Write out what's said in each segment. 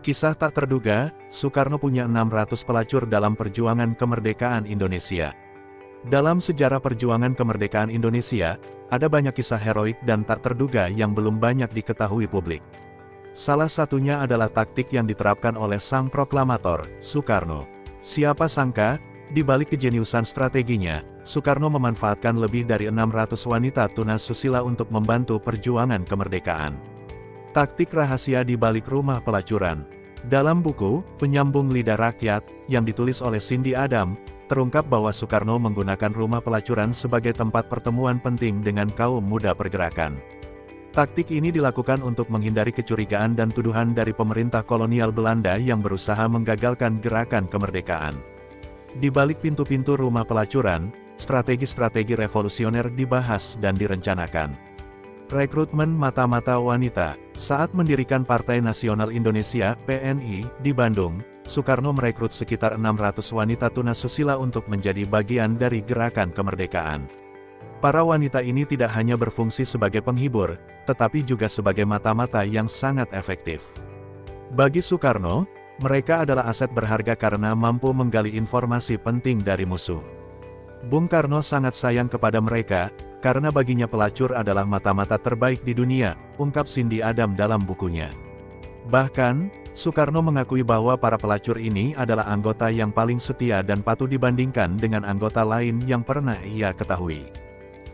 Kisah tak terduga, Soekarno punya 600 pelacur dalam perjuangan kemerdekaan Indonesia. Dalam sejarah perjuangan kemerdekaan Indonesia, ada banyak kisah heroik dan tak terduga yang belum banyak diketahui publik. Salah satunya adalah taktik yang diterapkan oleh sang proklamator, Soekarno. Siapa sangka, di balik kejeniusan strateginya, Soekarno memanfaatkan lebih dari 600 wanita tunas susila untuk membantu perjuangan kemerdekaan. Taktik rahasia di balik rumah pelacuran. Dalam buku, Penyambung Lidah Rakyat, yang ditulis oleh Cindy Adam, terungkap bahwa Soekarno menggunakan rumah pelacuran sebagai tempat pertemuan penting dengan kaum muda pergerakan. Taktik ini dilakukan untuk menghindari kecurigaan dan tuduhan dari pemerintah kolonial Belanda yang berusaha menggagalkan gerakan kemerdekaan. Di balik pintu-pintu rumah pelacuran, strategi-strategi revolusioner dibahas dan direncanakan. Rekrutmen mata-mata wanita. Saat mendirikan Partai Nasional Indonesia (PNI) di Bandung, Soekarno merekrut sekitar 600 wanita tunas susila untuk menjadi bagian dari gerakan kemerdekaan. Para wanita ini tidak hanya berfungsi sebagai penghibur, tetapi juga sebagai mata-mata yang sangat efektif. Bagi Soekarno, mereka adalah aset berharga karena mampu menggali informasi penting dari musuh. Bung Karno sangat sayang kepada mereka, karena baginya pelacur adalah mata-mata terbaik di dunia, ungkap Cindy Adam dalam bukunya. Bahkan, Soekarno mengakui bahwa para pelacur ini adalah anggota yang paling setia dan patuh dibandingkan dengan anggota lain yang pernah ia ketahui.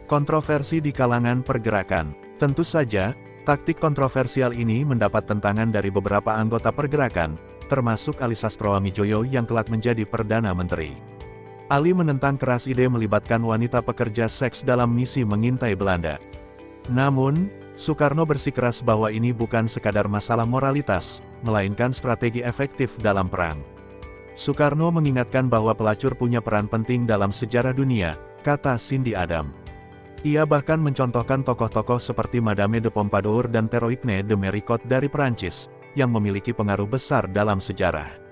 Kontroversi di kalangan pergerakan. Tentu saja, taktik kontroversial ini mendapat tentangan dari beberapa anggota pergerakan, termasuk Ali Sastroamidjojo yang kelak menjadi Perdana Menteri. Ali menentang keras ide melibatkan wanita pekerja seks dalam misi mengintai Belanda. Namun, Soekarno bersikeras bahwa ini bukan sekadar masalah moralitas, melainkan strategi efektif dalam perang. Soekarno mengingatkan bahwa pelacur punya peran penting dalam sejarah dunia, kata Cindy Adam. Ia bahkan mencontohkan tokoh-tokoh seperti Madame de Pompadour dan Théroigne de Méricourt dari Perancis, yang memiliki pengaruh besar dalam sejarah.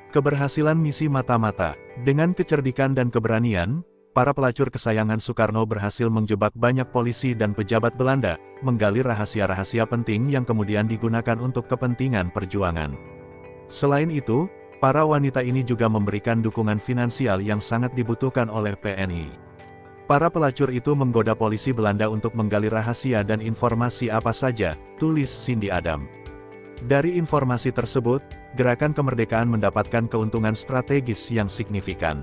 Keberhasilan misi mata-mata. Dengan kecerdikan dan keberanian, para pelacur kesayangan Soekarno berhasil menjebak banyak polisi dan pejabat Belanda, menggali rahasia-rahasia penting yang kemudian digunakan untuk kepentingan perjuangan. Selain itu, para wanita ini juga memberikan dukungan finansial yang sangat dibutuhkan oleh PNI. Para pelacur itu menggoda polisi Belanda untuk menggali rahasia dan informasi apa saja, tulis Cindy Adam. Dari informasi tersebut, gerakan kemerdekaan mendapatkan keuntungan strategis yang signifikan.